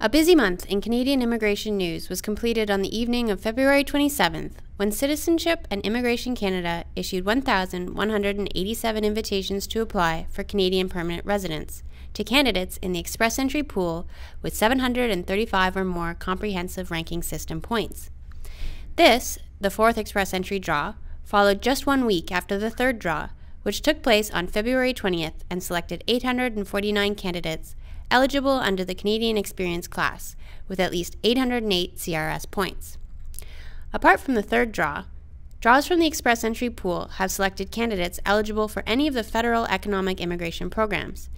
A busy month in Canadian immigration news was completed on the evening of February 27th, when Citizenship and Immigration Canada issued 1,187 invitations to apply for Canadian permanent residence to candidates in the express entry pool with 735 or more comprehensive ranking system points. This, the fourth express entry draw, followed just 1 week after the third draw, which took place on February 20th and selected 849 candidates eligible under the Canadian Experience class, with at least 808 CRS points. Apart from the third draw, draws from the express entry pool have selected candidates eligible for any of the federal economic immigration programs,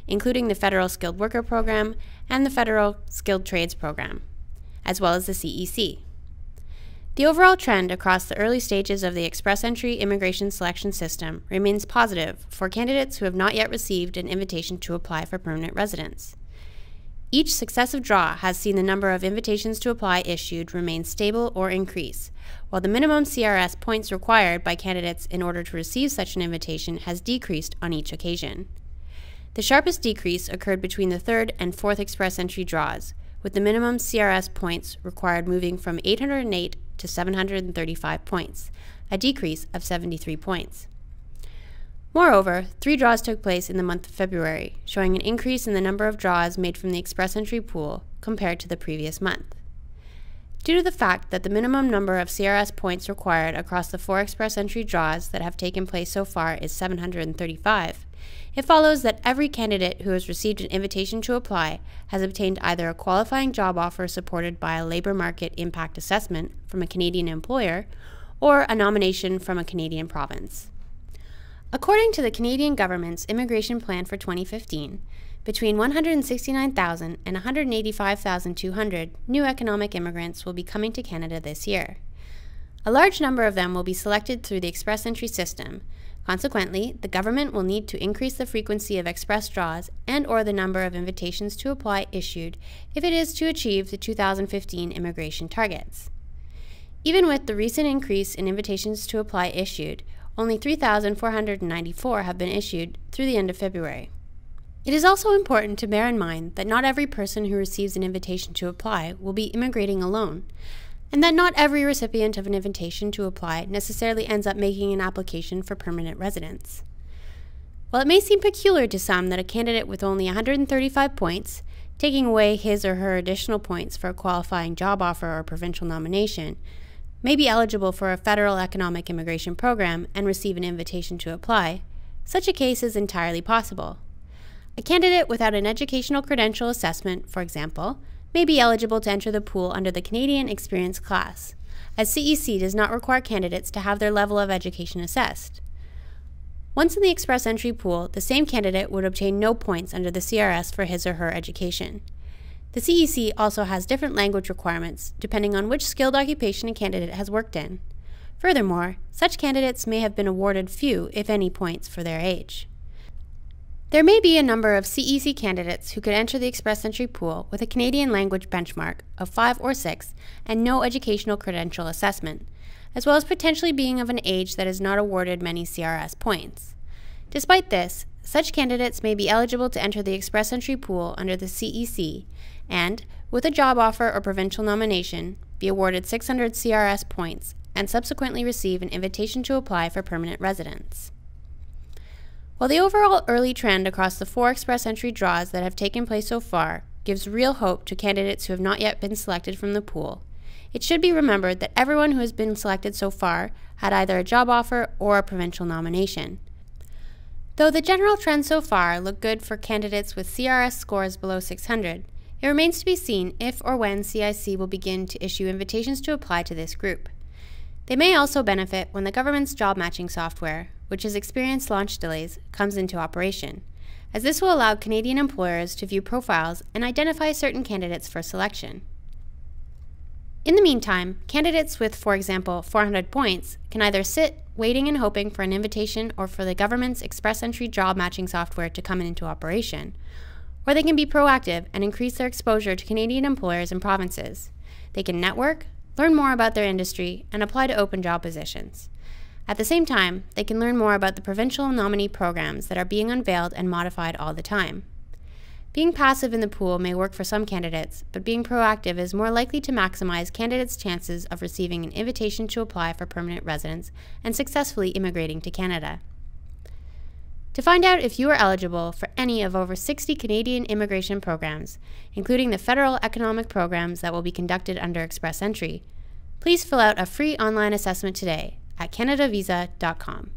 including the Federal Skilled Worker Program and the Federal Skilled Trades Program, as well as the CEC. The overall trend across the early stages of the express entry immigration selection system remains positive for candidates who have not yet received an invitation to apply for permanent residence. Each successive draw has seen the number of invitations to apply issued remain stable or increase, while the minimum CRS points required by candidates in order to receive such an invitation has decreased on each occasion. The sharpest decrease occurred between the third and fourth express entry draws, with the minimum CRS points required moving from 808 to 735 points, a decrease of 73 points. Moreover, 3 draws took place in the month of February, showing an increase in the number of draws made from the express entry pool compared to the previous month. Due to the fact that the minimum number of CRS points required across the 4 express entry draws that have taken place so far is 735, it follows that every candidate who has received an invitation to apply has obtained either a qualifying job offer supported by a labor market impact assessment from a Canadian employer or a nomination from a Canadian province. According to the Canadian government's immigration plan for 2015, between 169,000 and 185,200 new economic immigrants will be coming to Canada this year. A large number of them will be selected through the express entry system. Consequently, the government will need to increase the frequency of express draws and/or the number of invitations to apply issued if it is to achieve the 2015 immigration targets. Even with the recent increase in invitations to apply issued, only 3,494 have been issued through the end of February. It is also important to bear in mind that not every person who receives an invitation to apply will be immigrating alone, and that not every recipient of an invitation to apply necessarily ends up making an application for permanent residence. While it may seem peculiar to some that a candidate with only 135 points, taking away his or her additional points for a qualifying job offer or provincial nomination, may be eligible for a federal economic immigration program and receive an invitation to apply, such a case is entirely possible. A candidate without an educational credential assessment, for example, may be eligible to enter the pool under the Canadian Experience class, as CEC does not require candidates to have their level of education assessed. Once in the express entry pool, the same candidate would obtain no points under the CRS for his or her education. The CEC also has different language requirements depending on which skilled occupation a candidate has worked in. Furthermore, such candidates may have been awarded few, if any, points for their age. There may be a number of CEC candidates who could enter the express entry pool with a Canadian language benchmark of 5 or 6 and no educational credential assessment, as well as potentially being of an age that is not awarded many CRS points. Despite this, such candidates may be eligible to enter the express entry pool under the CEC and, with a job offer or provincial nomination, be awarded 600 CRS points and subsequently receive an invitation to apply for permanent residence. While the overall early trend across the 4 express entry draws that have taken place so far gives real hope to candidates who have not yet been selected from the pool, it should be remembered that everyone who has been selected so far had either a job offer or a provincial nomination. Though the general trends so far look good for candidates with CRS scores below 600, it remains to be seen if or when CIC will begin to issue invitations to apply to this group. They may also benefit when the government's job matching software, which has experienced launch delays, comes into operation, as this will allow Canadian employers to view profiles and identify certain candidates for selection. In the meantime, candidates with, for example, 400 points can either sit waiting and hoping for an invitation or for the government's express entry job matching software to come into operation, or they can be proactive and increase their exposure to Canadian employers and provinces. They can network, learn more about their industry, and apply to open job positions. At the same time, they can learn more about the provincial nominee programs that are being unveiled and modified all the time. Being passive in the pool may work for some candidates, but being proactive is more likely to maximize candidates' chances of receiving an invitation to apply for permanent residence and successfully immigrating to Canada. To find out if you are eligible for any of over 60 Canadian immigration programs, including the federal economic programs that will be conducted under Express Entry, please fill out a free online assessment today at CanadaVisa.com.